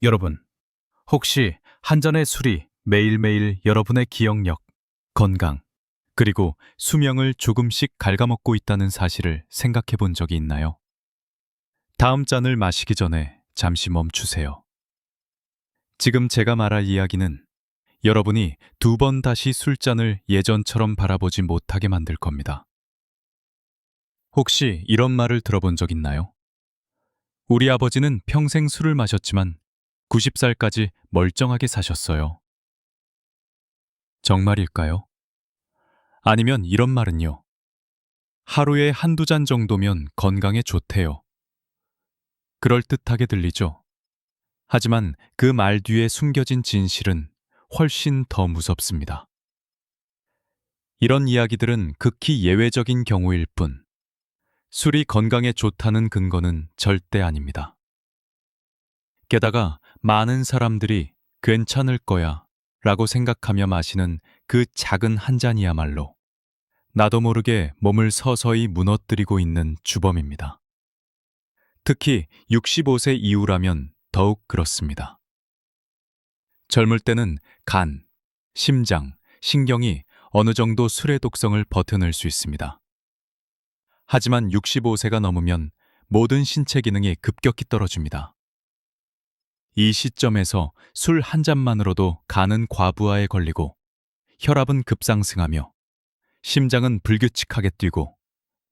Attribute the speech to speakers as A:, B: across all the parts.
A: 여러분, 혹시 한 잔의 술이 매일매일 여러분의 기억력, 건강, 그리고 수명을 조금씩 갉아먹고 있다는 사실을 생각해 본 적이 있나요? 다음 잔을 마시기 전에 잠시 멈추세요. 지금 제가 말할 이야기는 여러분이 두 번 다시 술잔을 예전처럼 바라보지 못하게 만들 겁니다. 혹시 이런 말을 들어본 적 있나요? 우리 아버지는 평생 술을 마셨지만 90살까지 멀쩡하게 사셨어요. 정말일까요? 아니면 이런 말은요. 하루에 한두 잔 정도면 건강에 좋대요. 그럴듯하게 들리죠? 하지만 그 말 뒤에 숨겨진 진실은 훨씬 더 무섭습니다. 이런 이야기들은 극히 예외적인 경우일 뿐, 술이 건강에 좋다는 근거는 절대 아닙니다. 게다가 많은 사람들이 괜찮을 거야 라고 생각하며 마시는 그 작은 한 잔이야말로 나도 모르게 몸을 서서히 무너뜨리고 있는 주범입니다. 특히 65세 이후라면 더욱 그렇습니다. 젊을 때는 간, 심장, 신경이 어느 정도 술의 독성을 버텨낼 수 있습니다. 하지만 65세가 넘으면 모든 신체 기능이 급격히 떨어집니다. 이 시점에서 술 한 잔만으로도 간은 과부하에 걸리고 혈압은 급상승하며 심장은 불규칙하게 뛰고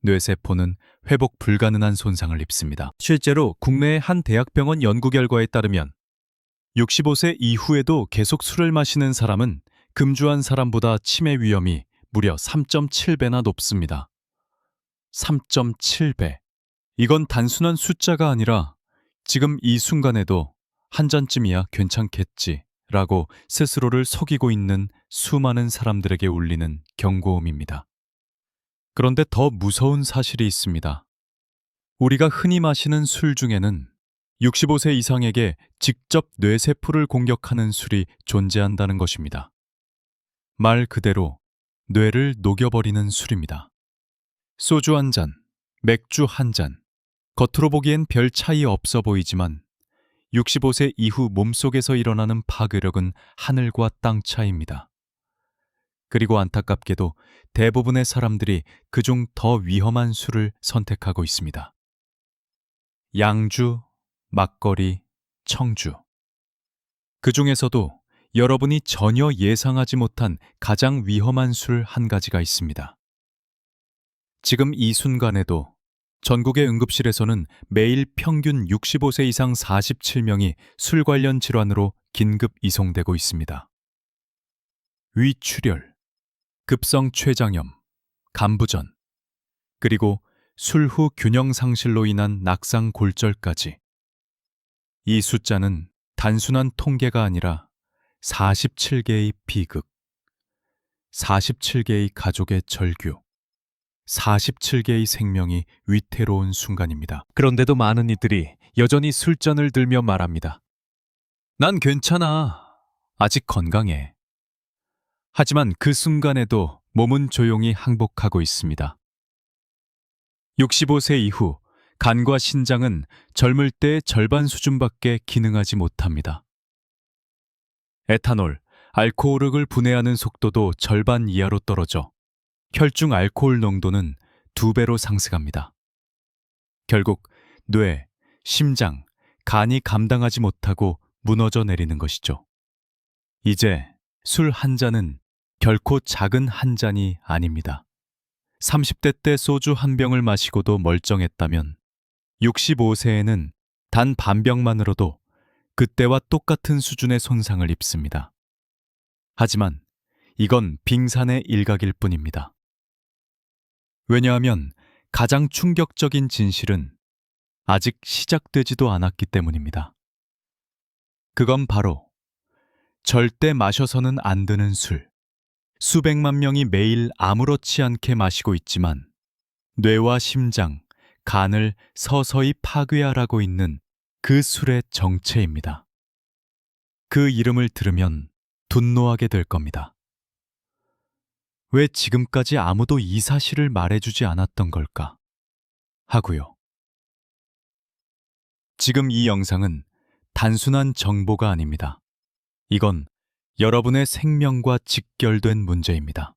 A: 뇌세포는 회복 불가능한 손상을 입습니다. 실제로 국내의 한 대학병원 연구 결과에 따르면 65세 이후에도 계속 술을 마시는 사람은 금주한 사람보다 치매 위험이 무려 3.7배나 높습니다. 3.7배. 이건 단순한 숫자가 아니라 지금 이 순간에도 한 잔쯤이야 괜찮겠지 라고 스스로를 속이고 있는 수많은 사람들에게 울리는 경고음입니다. 그런데 더 무서운 사실이 있습니다. 우리가 흔히 마시는 술 중에는 65세 이상에게 직접 뇌세포를 공격하는 술이 존재한다는 것입니다. 말 그대로 뇌를 녹여버리는 술입니다. 소주 한 잔, 맥주 한 잔, 겉으로 보기엔 별 차이 없어 보이지만 65세 이후 몸속에서 일어나는 파괴력은 하늘과 땅 차이입니다. 그리고 안타깝게도 대부분의 사람들이 그중 더 위험한 술을 선택하고 있습니다. 양주, 막걸리, 청주. 그 중에서도 여러분이 전혀 예상하지 못한 가장 위험한 술 한 가지가 있습니다. 지금 이 순간에도 전국의 응급실에서는 매일 평균 65세 이상 47명이 술 관련 질환으로 긴급 이송되고 있습니다. 위출혈, 급성 췌장염, 간부전, 그리고 술 후 균형 상실로 인한 낙상 골절까지. 이 숫자는 단순한 통계가 아니라 47개의 비극, 47개의 가족의 절규, 47개의 생명이 위태로운 순간입니다. 그런데도 많은 이들이 여전히 술잔을 들며 말합니다. 난 괜찮아. 아직 건강해. 하지만 그 순간에도 몸은 조용히 항복하고 있습니다. 65세 이후 간과 신장은 젊을 때의 절반 수준밖에 기능하지 못합니다. 에탄올, 알코올을 분해하는 속도도 절반 이하로 떨어져 혈중 알코올 농도는 2배로 상승합니다. 결국 뇌, 심장, 간이 감당하지 못하고 무너져 내리는 것이죠. 이제 술 한 잔은 결코 작은 한 잔이 아닙니다. 30대 때 소주 한 병을 마시고도 멀쩡했다면 65세에는 단 반 병만으로도 그때와 똑같은 수준의 손상을 입습니다. 하지만 이건 빙산의 일각일 뿐입니다. 왜냐하면 가장 충격적인 진실은 아직 시작되지도 않았기 때문입니다. 그건 바로 절대 마셔서는 안 되는 술. 수백만 명이 매일 아무렇지 않게 마시고 있지만 뇌와 심장, 간을 서서히 파괴하라고 있는 그 술의 정체입니다. 그 이름을 들으면 분노하게 될 겁니다. 왜 지금까지 아무도 이 사실을 말해주지 않았던 걸까? 하고요. 지금 이 영상은 단순한 정보가 아닙니다. 이건 여러분의 생명과 직결된 문제입니다.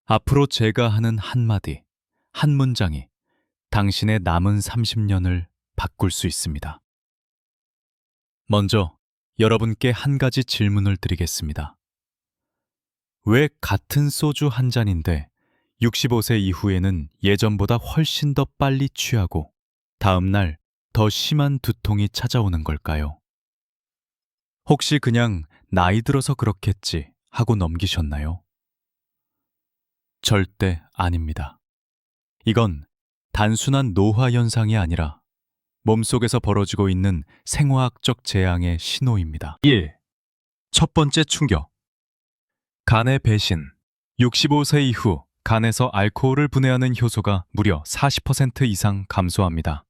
A: 앞으로 제가 하는 한마디, 한 문장이 당신의 남은 30년을 바꿀 수 있습니다. 먼저 여러분께 한 가지 질문을 드리겠습니다. 왜 같은 소주 한 잔인데 65세 이후에는 예전보다 훨씬 더 빨리 취하고 다음날 더 심한 두통이 찾아오는 걸까요? 혹시 그냥 나이 들어서 그렇겠지 하고 넘기셨나요? 절대 아닙니다. 이건 단순한 노화 현상이 아니라 몸속에서 벌어지고 있는 생화학적 재앙의 신호입니다. 1. 첫 번째 충격. 간의 배신. 65세 이후 간에서 알코올을 분해하는 효소가 무려 40% 이상 감소합니다.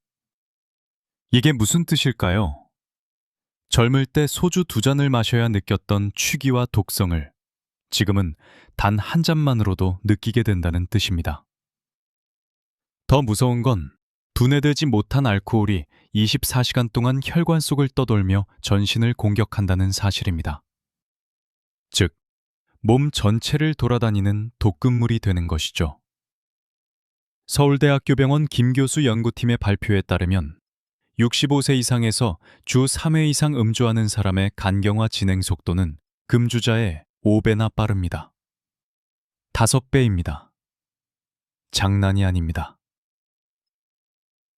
A: 이게 무슨 뜻일까요? 젊을 때 소주 2잔을 마셔야 느꼈던 취기와 독성을 지금은 단 한 잔만으로도 느끼게 된다는 뜻입니다. 더 무서운 건 분해되지 못한 알코올이 24시간 동안 혈관 속을 떠돌며 전신을 공격한다는 사실입니다. 즉, 몸 전체를 돌아다니는 독극물이 되는 것이죠. 서울대학교 병원 김교수 연구팀의 발표에 따르면 65세 이상에서 주 3회 이상 음주하는 사람의 간경화 진행 속도는 금주자의 5배나 빠릅니다. 5배입니다. 장난이 아닙니다.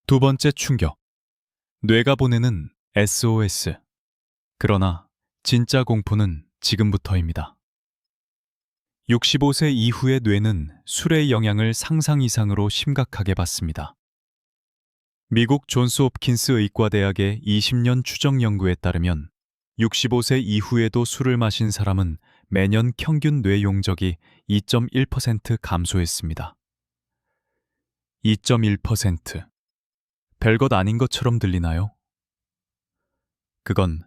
A: 두 번째 충격. 뇌가 보내는 SOS. 그러나 진짜 공포는 지금부터입니다. 65세 이후의 뇌는 술의 영향을 상상 이상으로 심각하게 받습니다. 미국 존스 홉킨스 의과대학의 20년 추정 연구에 따르면 65세 이후에도 술을 마신 사람은 매년 평균 뇌 용적이 2.1% 감소했습니다. 2.1%. 별것 아닌 것처럼 들리나요? 그건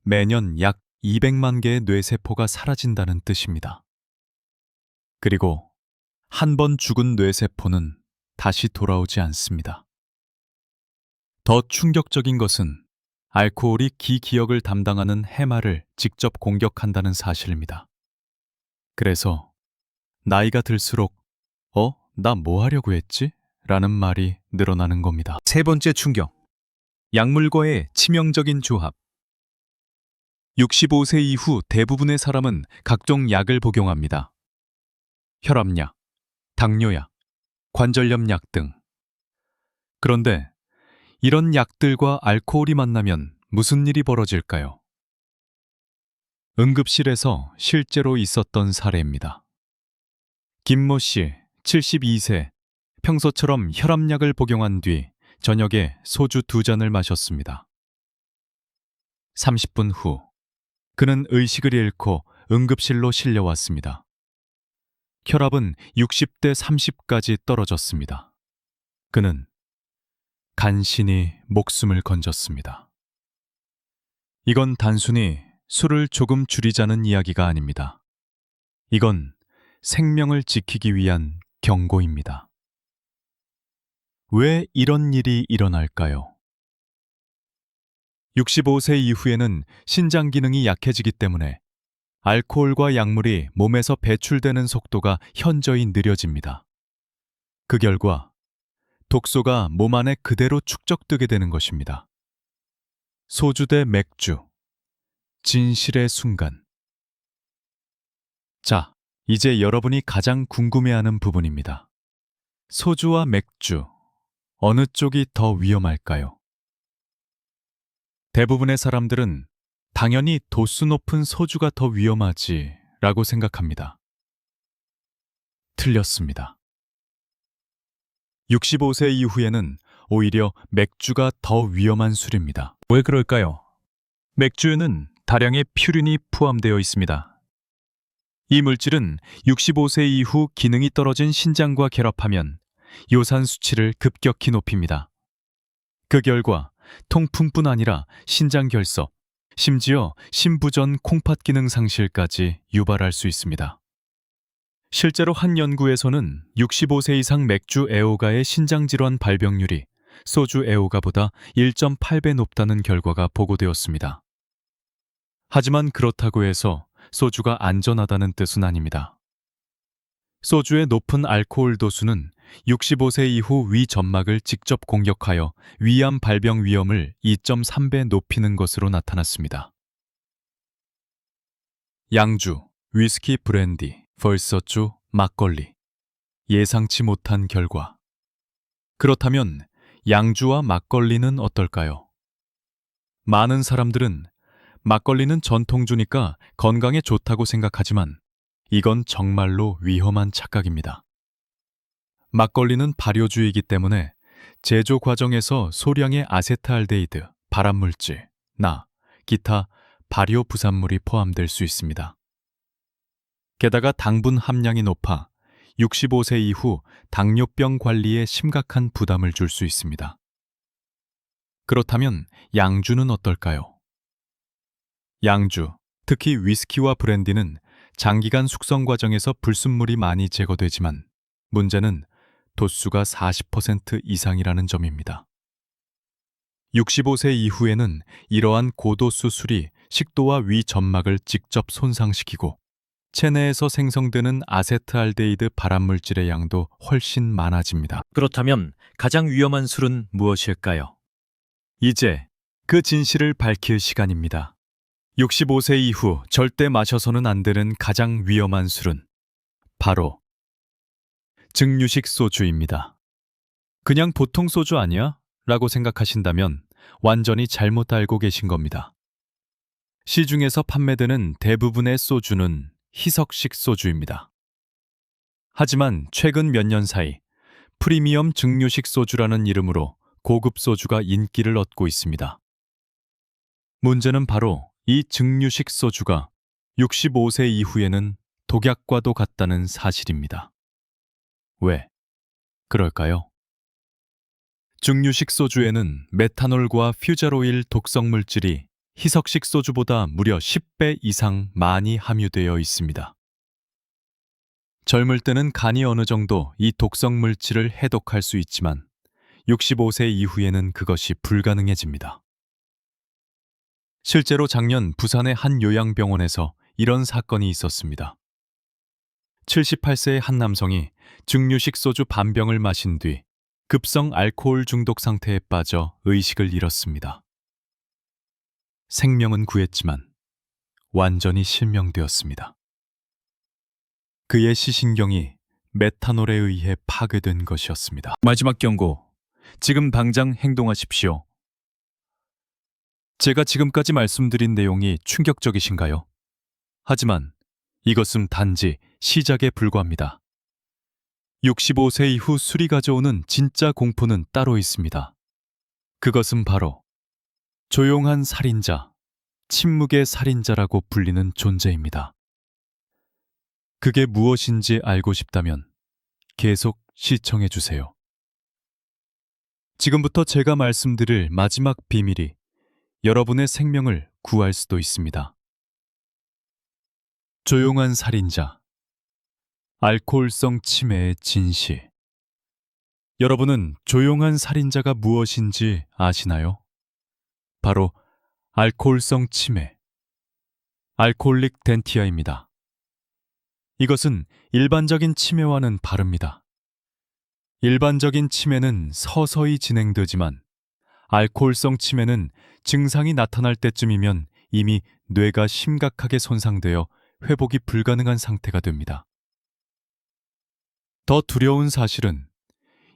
A: 매년 약 200만 개의 뇌세포가 사라진다는 뜻입니다. 그리고 한 번 죽은 뇌세포는 다시 돌아오지 않습니다. 더 충격적인 것은 알코올이 기억을 담당하는 해마를 직접 공격한다는 사실입니다. 그래서 나이가 들수록 나 뭐 하려고 했지? 라는 말이 늘어나는 겁니다. 세 번째 충격. 약물과의 치명적인 조합. 65세 이후 대부분의 사람은 각종 약을 복용합니다. 혈압약, 당뇨약, 관절염약 등. 그런데 이런 약들과 알코올이 만나면 무슨 일이 벌어질까요? 응급실에서 실제로 있었던 사례입니다. 김모 씨, 72세, 평소처럼 혈압약을 복용한 뒤 저녁에 소주 2잔을 마셨습니다. 30분 후, 그는 의식을 잃고 응급실로 실려왔습니다. 혈압은 60대 30까지 떨어졌습니다. 그는 간신히 목숨을 건졌습니다. 이건 단순히 술을 조금 줄이자는 이야기가 아닙니다. 이건 생명을 지키기 위한 경고입니다. 왜 이런 일이 일어날까요? 65세 이후에는 신장 기능이 약해지기 때문에 알코올과 약물이 몸에서 배출되는 속도가 현저히 느려집니다. 그 결과 독소가 몸 안에 그대로 축적되게 되는 것입니다. 소주 대 맥주, 진실의 순간. 자, 이제 여러분이 가장 궁금해하는 부분입니다. 소주와 맥주, 어느 쪽이 더 위험할까요? 대부분의 사람들은 당연히 도수 높은 소주가 더 위험하지 라고 생각합니다. 틀렸습니다. 65세 이후에는 오히려 맥주가 더 위험한 술입니다. 왜 그럴까요? 맥주에는 다량의 퓨린이 포함되어 있습니다. 이 물질은 65세 이후 기능이 떨어진 신장과 결합하면 요산 수치를 급격히 높입니다. 그 결과 통풍뿐 아니라 신장 결석, 심지어 심부전 콩팥 기능 상실까지 유발할 수 있습니다. 실제로 한 연구에서는 65세 이상 맥주 애호가의 신장질환 발병률이 소주 애호가보다 1.8배 높다는 결과가 보고되었습니다. 하지만 그렇다고 해서 소주가 안전하다는 뜻은 아닙니다. 소주의 높은 알코올 도수는 65세 이후 위 점막을 직접 공격하여 위암 발병 위험을 2.3배 높이는 것으로 나타났습니다. 양주, 위스키, 브랜디, 벌서주, 막걸리. 예상치 못한 결과. 그렇다면 양주와 막걸리는 어떨까요? 많은 사람들은 막걸리는 전통주니까 건강에 좋다고 생각하지만 이건 정말로 위험한 착각입니다. 막걸리는 발효주이기 때문에 제조 과정에서 소량의 아세트알데히드, 발암물질, 나, 기타 발효 부산물이 포함될 수 있습니다. 게다가 당분 함량이 높아 65세 이후 당뇨병 관리에 심각한 부담을 줄 수 있습니다. 그렇다면 양주는 어떨까요? 양주, 특히 위스키와 브랜디는 장기간 숙성 과정에서 불순물이 많이 제거되지만 문제는 도수가 40% 이상이라는 점입니다. 65세 이후에는 이러한 고도수 술이 식도와 위 점막을 직접 손상시키고 체내에서 생성되는 아세트알데히드 발암물질의 양도 훨씬 많아집니다.
B: 그렇다면 가장 위험한 술은 무엇일까요?
A: 이제 그 진실을 밝힐 시간입니다. 65세 이후 절대 마셔서는 안 되는 가장 위험한 술은 바로 증류식 소주입니다. 그냥 보통 소주 아니야? 라고 생각하신다면 완전히 잘못 알고 계신 겁니다. 시중에서 판매되는 대부분의 소주는 희석식 소주입니다. 하지만 최근 몇 년 사이 프리미엄 증류식 소주라는 이름으로 고급 소주가 인기를 얻고 있습니다. 문제는 바로 이 증류식 소주가 65세 이후에는 독약과도 같다는 사실입니다. 왜 그럴까요? 증류식 소주에는 메탄올과 퓨자로일 독성 물질이 희석식 소주보다 무려 10배 이상 많이 함유되어 있습니다. 젊을 때는 간이 어느 정도 이 독성 물질을 해독할 수 있지만 65세 이후에는 그것이 불가능해집니다. 실제로 작년 부산의 한 요양병원에서 이런 사건이 있었습니다. 78세의 한 남성이 증류식 소주 반병을 마신 뒤 급성 알코올 중독 상태에 빠져 의식을 잃었습니다. 생명은 구했지만 완전히 실명되었습니다. 그의 시신경이 메탄올에 의해 파괴된 것이었습니다. 마지막 경고. 지금 당장 행동하십시오. 제가 지금까지 말씀드린 내용이 충격적이신가요? 하지만 이것은 단지 시작에 불과합니다. 65세 이후 술이 가져오는 진짜 공포는 따로 있습니다. 그것은 바로 조용한 살인자, 침묵의 살인자라고 불리는 존재입니다. 그게 무엇인지 알고 싶다면 계속 시청해 주세요. 지금부터 제가 말씀드릴 마지막 비밀이 여러분의 생명을 구할 수도 있습니다. 조용한 살인자, 알코올성 치매의 진실. 여러분은 조용한 살인자가 무엇인지 아시나요? 바로 알코올성 치매, 알코올릭 덴티아입니다. 이것은 일반적인 치매와는 다릅니다. 일반적인 치매는 서서히 진행되지만 알코올성 치매는 증상이 나타날 때쯤이면 이미 뇌가 심각하게 손상되어 회복이 불가능한 상태가 됩니다. 더 두려운 사실은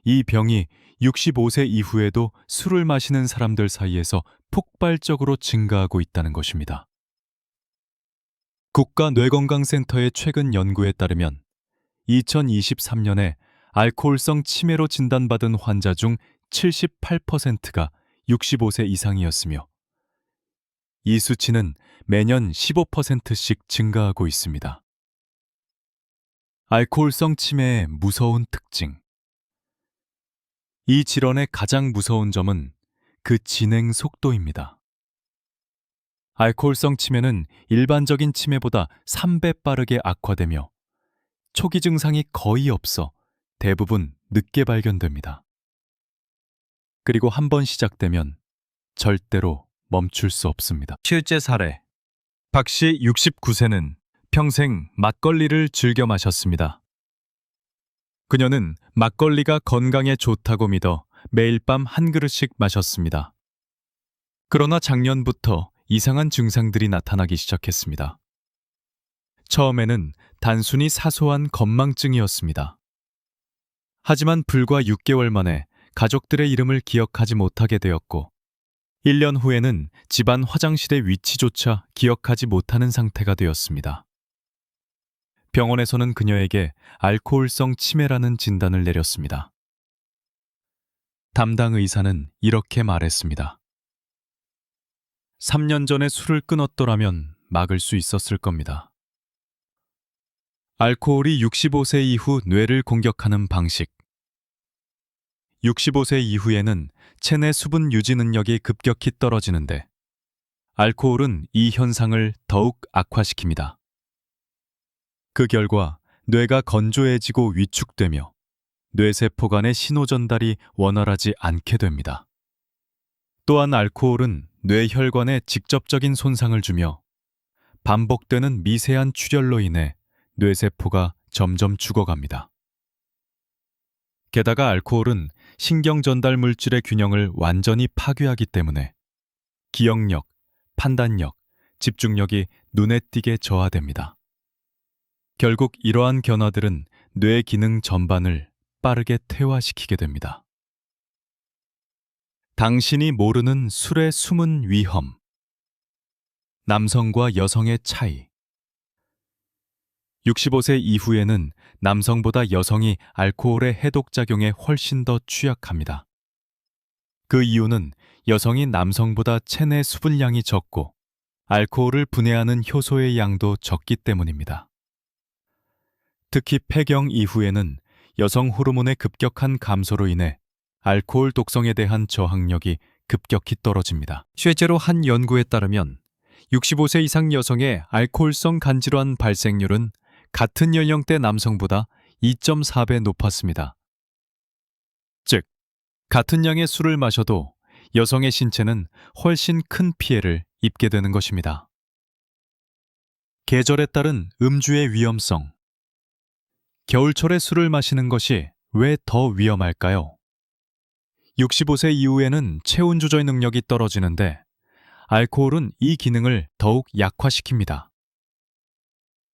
A: 이 병이 65세 이후에도 술을 마시는 사람들 사이에서 폭발적으로 증가하고 있다는 것입니다. 국가뇌건강센터의 최근 연구에 따르면 2023년에 알코올성 치매로 진단받은 환자 중 78%가 65세 이상이었으며 이 수치는 매년 15%씩 증가하고 있습니다. 알코올성 치매의 무서운 특징. 이 질환의 가장 무서운 점은 그 진행 속도입니다. 알코올성 치매는 일반적인 치매보다 3배 빠르게 악화되며 초기 증상이 거의 없어 대부분 늦게 발견됩니다. 그리고 한 번 시작되면 절대로 멈출 수 없습니다. 실제 사례. 박 씨 69세는 평생 막걸리를 즐겨 마셨습니다. 그녀는 막걸리가 건강에 좋다고 믿어 매일 밤 한 그릇씩 마셨습니다. 그러나 작년부터 이상한 증상들이 나타나기 시작했습니다. 처음에는 단순히 사소한 건망증이었습니다. 하지만 불과 6개월 만에 가족들의 이름을 기억하지 못하게 되었고, 1년 후에는 집안 화장실의 위치조차 기억하지 못하는 상태가 되었습니다. 병원에서는 그녀에게 알코올성 치매라는 진단을 내렸습니다. 담당 의사는 이렇게 말했습니다. 3년 전에 술을 끊었더라면 막을 수 있었을 겁니다. 알코올이 65세 이후 뇌를 공격하는 방식. 65세 이후에는 체내 수분 유지 능력이 급격히 떨어지는데, 알코올은 이 현상을 더욱 악화시킵니다. 그 결과 뇌가 건조해지고 위축되며 뇌세포 간의 신호 전달이 원활하지 않게 됩니다. 또한 알코올은 뇌혈관에 직접적인 손상을 주며 반복되는 미세한 출혈로 인해 뇌세포가 점점 죽어갑니다. 게다가 알코올은 신경 전달 물질의 균형을 완전히 파괴하기 때문에 기억력, 판단력, 집중력이 눈에 띄게 저하됩니다. 결국 이러한 변화들은 뇌 기능 전반을 빠르게 퇴화시키게 됩니다. 당신이 모르는 술의 숨은 위험. 남성과 여성의 차이. 65세 이후에는 남성보다 여성이 알코올의 해독작용에 훨씬 더 취약합니다. 그 이유는 여성이 남성보다 체내 수분량이 적고 알코올을 분해하는 효소의 양도 적기 때문입니다. 특히 폐경 이후에는 여성 호르몬의 급격한 감소로 인해 알코올 독성에 대한 저항력이 급격히 떨어집니다. 실제로 한 연구에 따르면 65세 이상 여성의 알코올성 간질환 발생률은 같은 연령대 남성보다 2.4배 높았습니다. 즉, 같은 양의 술을 마셔도 여성의 신체는 훨씬 큰 피해를 입게 되는 것입니다. 계절에 따른 음주의 위험성. 겨울철에 술을 마시는 것이 왜 더 위험할까요? 65세 이후에는 체온 조절 능력이 떨어지는데, 알코올은 이 기능을 더욱 약화시킵니다.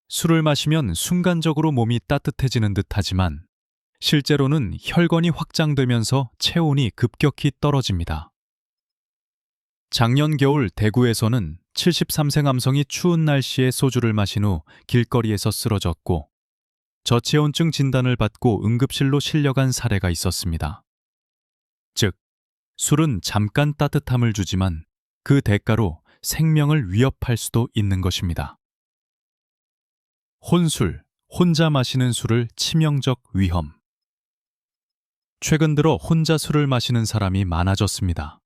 A: 술을 마시면 순간적으로 몸이 따뜻해지는 듯하지만 실제로는 혈관이 확장되면서 체온이 급격히 떨어집니다. 작년 겨울 대구에서는 73세 남성이 추운 날씨에 소주를 마신 후 길거리에서 쓰러졌고, 저체온증 진단을 받고 응급실로 실려간 사례가 있었습니다. 즉, 술은 잠깐 따뜻함을 주지만 그 대가로 생명을 위협할 수도 있는 것입니다. 혼술, 혼자 마시는 술을 치명적 위험. 최근 들어 혼자 술을 마시는 사람이 많아졌습니다.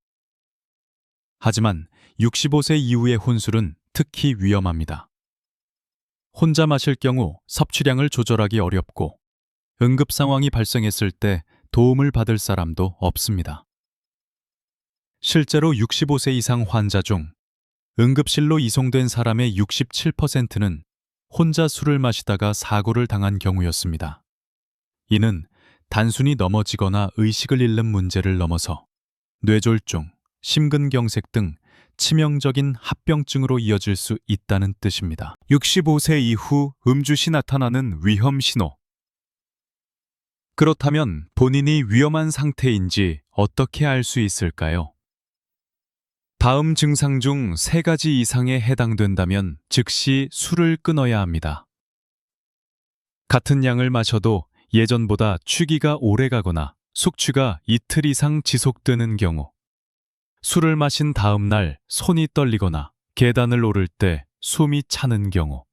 A: 하지만 65세 이후의 혼술은 특히 위험합니다. 혼자 마실 경우 섭취량을 조절하기 어렵고 응급 상황이 발생했을 때 도움을 받을 사람도 없습니다. 실제로 65세 이상 환자 중 응급실로 이송된 사람의 67%는 혼자 술을 마시다가 사고를 당한 경우였습니다. 이는 단순히 넘어지거나 의식을 잃는 문제를 넘어서 뇌졸중, 심근경색 등 치명적인 합병증으로 이어질 수 있다는 뜻입니다. 65세 이후 음주 시 나타나는 위험 신호. 그렇다면 본인이 위험한 상태인지 어떻게 알 수 있을까요? 다음 증상 중 3가지 이상에 해당된다면 즉시 술을 끊어야 합니다. 같은 양을 마셔도 예전보다 취기가 오래가거나 숙취가 이틀 이상 지속되는 경우, 술을 마신 다음 날 손이 떨리거나 계단을 오를 때 숨이 차는 경우,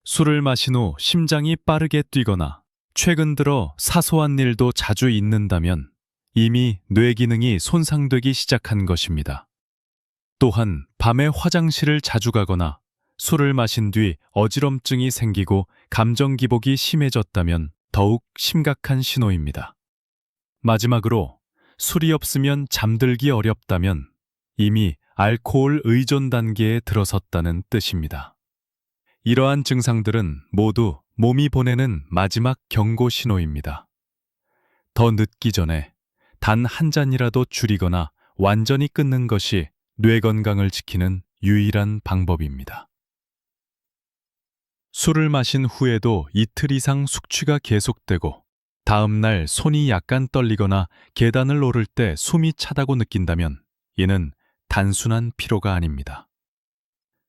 A: 술을 마신 후 심장이 빠르게 뛰거나 최근 들어 사소한 일도 자주 있는다면 이미 뇌 기능이 손상되기 시작한 것입니다. 또한 밤에 화장실을 자주 가거나 술을 마신 뒤 어지럼증이 생기고 감정 기복이 심해졌다면 더욱 심각한 신호입니다. 마지막으로 술이 없으면 잠들기 어렵다면 이미 알코올 의존 단계에 들어섰다는 뜻입니다. 이러한 증상들은 모두 몸이 보내는 마지막 경고 신호입니다. 더 늦기 전에 단 한 잔이라도 줄이거나 완전히 끊는 것이 뇌 건강을 지키는 유일한 방법입니다. 술을 마신 후에도 이틀 이상 숙취가 계속되고 다음 날 손이 약간 떨리거나 계단을 오를 때 숨이 차다고 느낀다면 이는 단순한 피로가 아닙니다.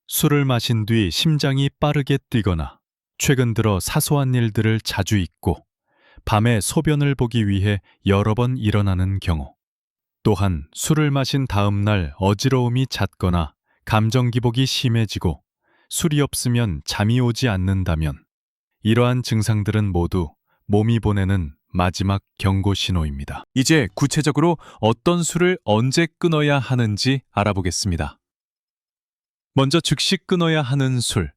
A: 술을 마신 뒤 심장이 빠르게 뛰거나 최근 들어 사소한 일들을 자주 잊고 밤에 소변을 보기 위해 여러 번 일어나는 경우, 또한 술을 마신 다음 날 어지러움이 잦거나 감정 기복이 심해지고 술이 없으면 잠이 오지 않는다면 이러한 증상들은 모두 몸이 보내는 마지막 경고 신호입니다. 이제 구체적으로 어떤 술을 언제 끊어야 하는지 알아보겠습니다. 먼저 즉시 끊어야 하는 술.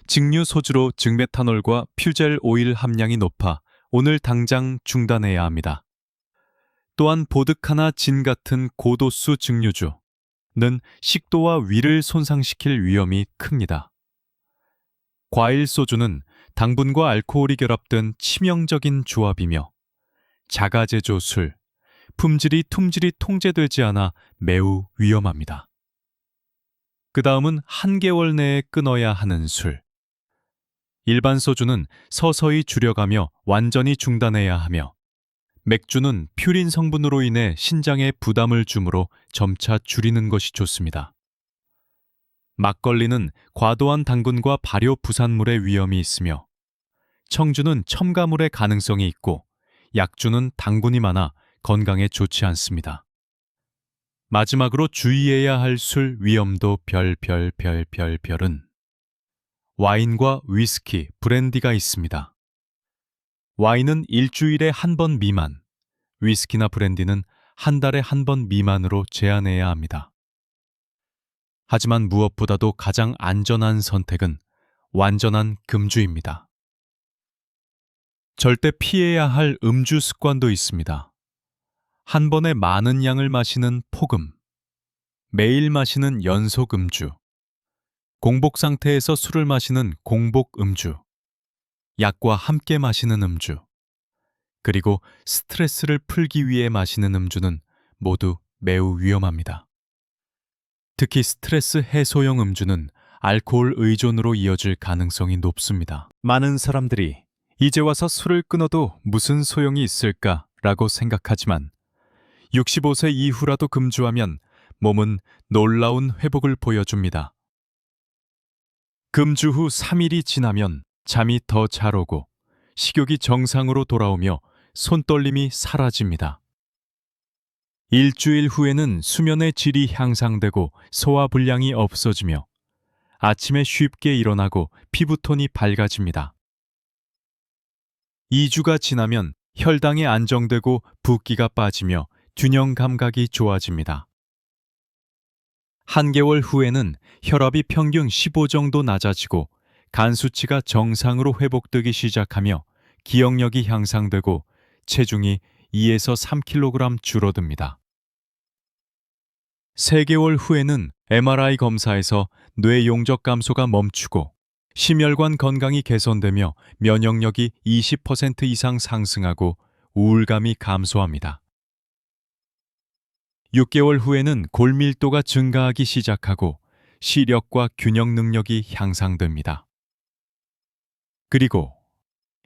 A: 증류 소주로 증메탄올과 퓨젤 오일 함량이 높아 오늘 당장 중단해야 합니다. 또한 보드카나 진 같은 고도수 증류주는 식도와 위를 손상시킬 위험이 큽니다. 과일 소주는 당분과 알코올이 결합된 치명적인 조합이며 자가제조 술, 품질이 통제되지 않아 매우 위험합니다. 그 다음은 한 개월 내에 끊어야 하는 술. 일반 소주는 서서히 줄여가며 완전히 중단해야 하며 맥주는 퓨린 성분으로 인해 신장에 부담을 주므로 점차 줄이는 것이 좋습니다. 막걸리는 과도한 당분과 발효 부산물의 위험이 있으며 청주는 첨가물의 가능성이 있고 약주는 당분이 많아 건강에 좋지 않습니다. 마지막으로 주의해야 할 술 위험도 별은 와인과 위스키, 브랜디가 있습니다. 와인은 일주일에 한 번 미만, 위스키나 브랜디는 한 달에 한 번 미만으로 제한해야 합니다. 하지만 무엇보다도 가장 안전한 선택은 완전한 금주입니다. 절대 피해야 할 음주 습관도 있습니다. 한 번에 많은 양을 마시는 폭음, 매일 마시는 연속 음주, 공복 상태에서 술을 마시는 공복 음주, 약과 함께 마시는 음주, 그리고 스트레스를 풀기 위해 마시는 음주는 모두 매우 위험합니다. 특히 스트레스 해소용 음주는 알코올 의존으로 이어질 가능성이 높습니다. 많은 사람들이 이제 와서 술을 끊어도 무슨 소용이 있을까라고 생각하지만 65세 이후라도 금주하면 몸은 놀라운 회복을 보여줍니다. 금주 후 3일이 지나면 잠이 더 잘 오고 식욕이 정상으로 돌아오며 손떨림이 사라집니다. 일주일 후에는 수면의 질이 향상되고 소화불량이 없어지며 아침에 쉽게 일어나고 피부톤이 밝아집니다. 2주가 지나면 혈당이 안정되고 붓기가 빠지며 균형 감각이 좋아집니다. 한 개월 후에는 혈압이 평균 15 정도 낮아지고 간 수치가 정상으로 회복되기 시작하며 기억력이 향상되고 체중이 2에서 3kg 줄어듭니다. 3개월 후에는 MRI 검사에서 뇌 용적 감소가 멈추고 심혈관 건강이 개선되며 면역력이 20% 이상 상승하고 우울감이 감소합니다. 6개월 후에는 골밀도가 증가하기 시작하고 시력과 균형 능력이 향상됩니다. 그리고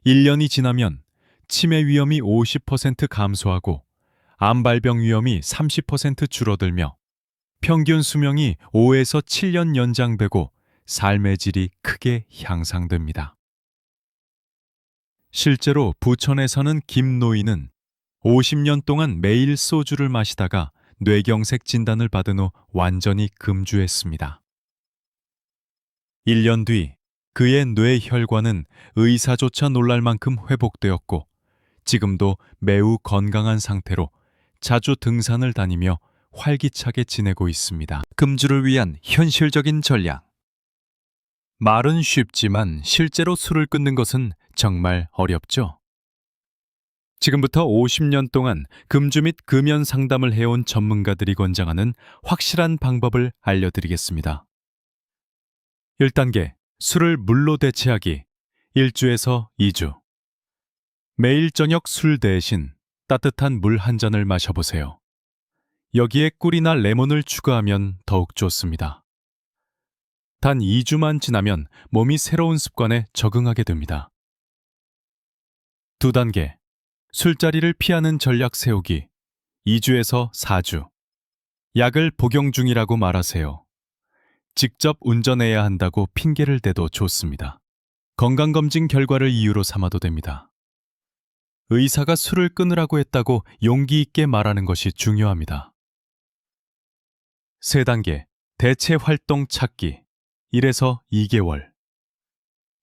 A: 1년이 지나면 치매 위험이 50% 감소하고 암 발병 위험이 30% 줄어들며 평균 수명이 5에서 7년 연장되고 삶의 질이 크게 향상됩니다. 실제로 부천에 사는 김 노인은 50년 동안 매일 소주를 마시다가 뇌경색 진단을 받은 후 완전히 금주했습니다. 1년 뒤 그의 뇌혈관은 의사조차 놀랄 만큼 회복되었고 지금도 매우 건강한 상태로 자주 등산을 다니며 활기차게 지내고 있습니다. 금주를 위한 현실적인 전략. 말은 쉽지만 실제로 술을 끊는 것은 정말 어렵죠. 지금부터 50년 동안 금주 및 금연 상담을 해온 전문가들이 권장하는 확실한 방법을 알려드리겠습니다. 1단계, 술을 물로 대체하기. 1주에서 2주. 매일 저녁 술 대신 따뜻한 물 한 잔을 마셔보세요. 여기에 꿀이나 레몬을 추가하면 더욱 좋습니다. 단 2주만 지나면 몸이 새로운 습관에 적응하게 됩니다. 2단계, 술자리를 피하는 전략 세우기. 2주에서 4주. 약을 복용 중이라고 말하세요. 직접 운전해야 한다고 핑계를 대도 좋습니다. 건강검진 결과를 이유로 삼아도 됩니다. 의사가 술을 끊으라고 했다고 용기 있게 말하는 것이 중요합니다. 3단계, 대체 활동 찾기. 1에서 2개월.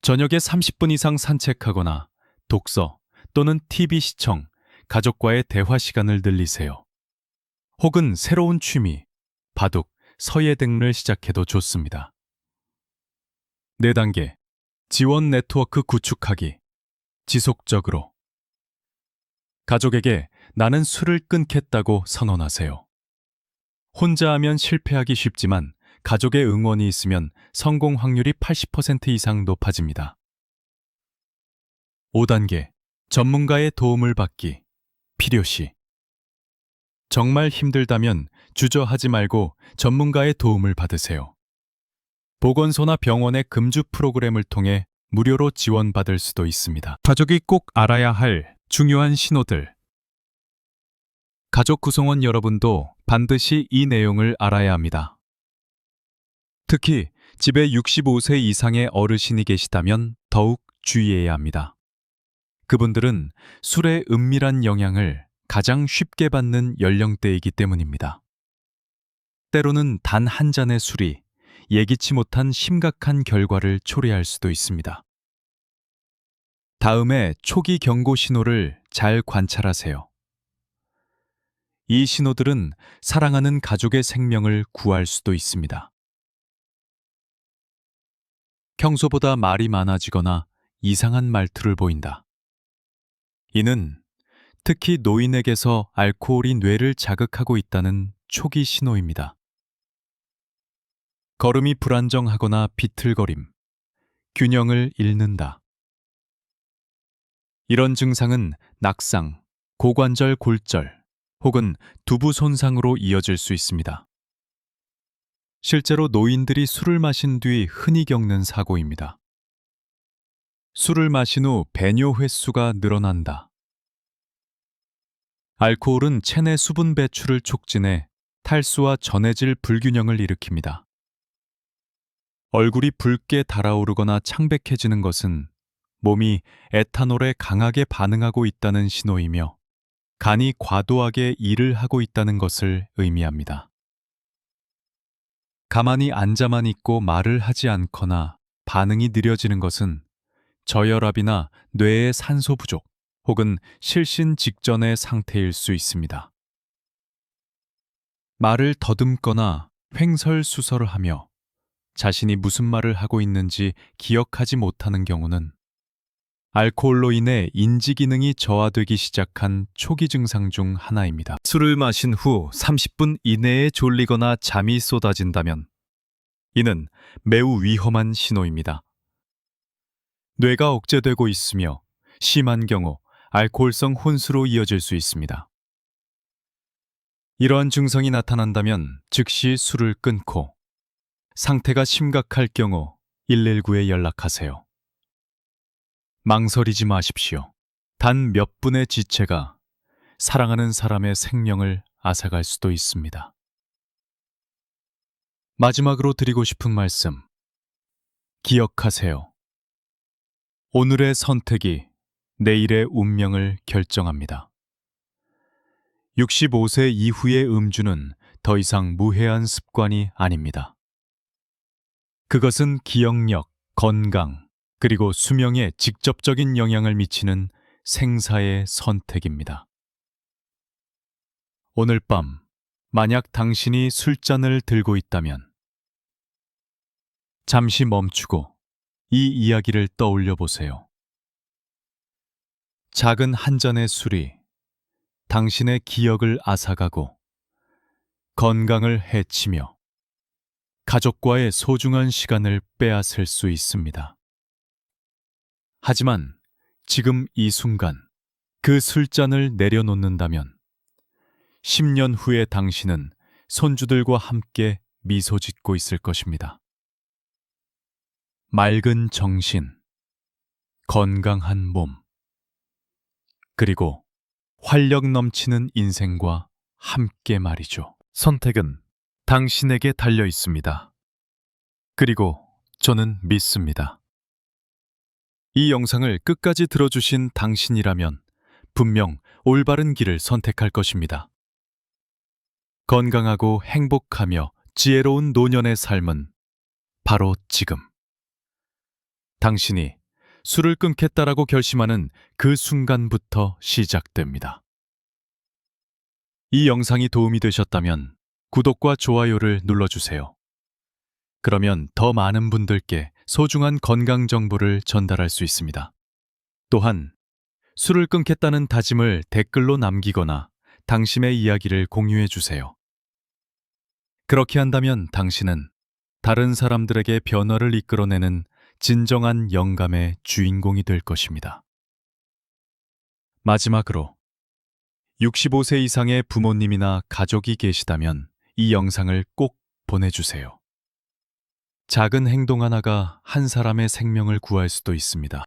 A: 저녁에 30분 이상 산책하거나 독서 또는 TV 시청, 가족과의 대화 시간을 늘리세요. 혹은 새로운 취미, 바둑, 서예 등을 시작해도 좋습니다. 4단계, 지원 네트워크 구축하기. 지속적으로. 가족에게 나는 술을 끊겠다고 선언하세요. 혼자 하면 실패하기 쉽지만 가족의 응원이 있으면 성공 확률이 80% 이상 높아집니다. 5단계, 전문가의 도움을 받기. 필요시. 정말 힘들다면 주저하지 말고 전문가의 도움을 받으세요. 보건소나 병원의 금주 프로그램을 통해 무료로 지원받을 수도 있습니다. 가족이 꼭 알아야 할 중요한 신호들. 가족 구성원 여러분도 반드시 이 내용을 알아야 합니다. 특히 집에 65세 이상의 어르신이 계시다면 더욱 주의해야 합니다. 그분들은 술의 은밀한 영향을 가장 쉽게 받는 연령대이기 때문입니다. 때로는 단 한 잔의 술이 예기치 못한 심각한 결과를 초래할 수도 있습니다. 다음에 초기 경고 신호를 잘 관찰하세요. 이 신호들은 사랑하는 가족의 생명을 구할 수도 있습니다. 평소보다 말이 많아지거나 이상한 말투를 보인다. 이는 특히 노인에게서 알코올이 뇌를 자극하고 있다는 초기 신호입니다. 걸음이 불안정하거나 비틀거림, 균형을 잃는다. 이런 증상은 낙상, 고관절 골절 혹은 두부 손상으로 이어질 수 있습니다. 실제로 노인들이 술을 마신 뒤 흔히 겪는 사고입니다. 술을 마신 후 배뇨 횟수가 늘어난다. 알코올은 체내 수분 배출을 촉진해 탈수와 전해질 불균형을 일으킵니다. 얼굴이 붉게 달아오르거나 창백해지는 것은 몸이 에탄올에 강하게 반응하고 있다는 신호이며 간이 과도하게 일을 하고 있다는 것을 의미합니다. 가만히 앉아만 있고 말을 하지 않거나 반응이 느려지는 것은 저혈압이나 뇌의 산소 부족 혹은 실신 직전의 상태일 수 있습니다. 말을 더듬거나 횡설수설하며 자신이 무슨 말을 하고 있는지 기억하지 못하는 경우는 알코올로 인해 인지 기능이 저하되기 시작한 초기 증상 중 하나입니다. 술을 마신 후 30분 이내에 졸리거나 잠이 쏟아진다면 이는 매우 위험한 신호입니다. 뇌가 억제되고 있으며 심한 경우 알코올성 혼수로 이어질 수 있습니다. 이러한 증상이 나타난다면 즉시 술을 끊고 상태가 심각할 경우 119에 연락하세요. 망설이지 마십시오. 단 몇 분의 지체가 사랑하는 사람의 생명을 앗아갈 수도 있습니다. 마지막으로 드리고 싶은 말씀. 기억하세요. 오늘의 선택이 내일의 운명을 결정합니다. 65세 이후의 음주는 더 이상 무해한 습관이 아닙니다. 그것은 기억력, 건강, 그리고 수명에 직접적인 영향을 미치는 생사의 선택입니다. 오늘 밤, 만약 당신이 술잔을 들고 있다면 잠시 멈추고 이 이야기를 떠올려 보세요. 작은 한 잔의 술이 당신의 기억을 앗아가고 건강을 해치며 가족과의 소중한 시간을 빼앗을 수 있습니다. 하지만 지금 이 순간 그 술잔을 내려놓는다면 10년 후의 당신은 손주들과 함께 미소 짓고 있을 것입니다. 맑은 정신, 건강한 몸, 그리고 활력 넘치는 인생과 함께 말이죠. 선택은 당신에게 달려 있습니다. 그리고 저는 믿습니다. 이 영상을 끝까지 들어주신 당신이라면 분명 올바른 길을 선택할 것입니다. 건강하고 행복하며 지혜로운 노년의 삶은 바로 지금. 당신이 술을 끊겠다라고 결심하는 그 순간부터 시작됩니다. 이 영상이 도움이 되셨다면 구독과 좋아요를 눌러주세요. 그러면 더 많은 분들께 소중한 건강 정보를 전달할 수 있습니다. 또한 술을 끊겠다는 다짐을 댓글로 남기거나 당신의 이야기를 공유해 주세요. 그렇게 한다면 당신은 다른 사람들에게 변화를 이끌어내는 진정한 영감의 주인공이 될 것입니다. 마지막으로 65세 이상의 부모님이나 가족이 계시다면 이 영상을 꼭 보내주세요. 작은 행동 하나가 한 사람의 생명을 구할 수도 있습니다.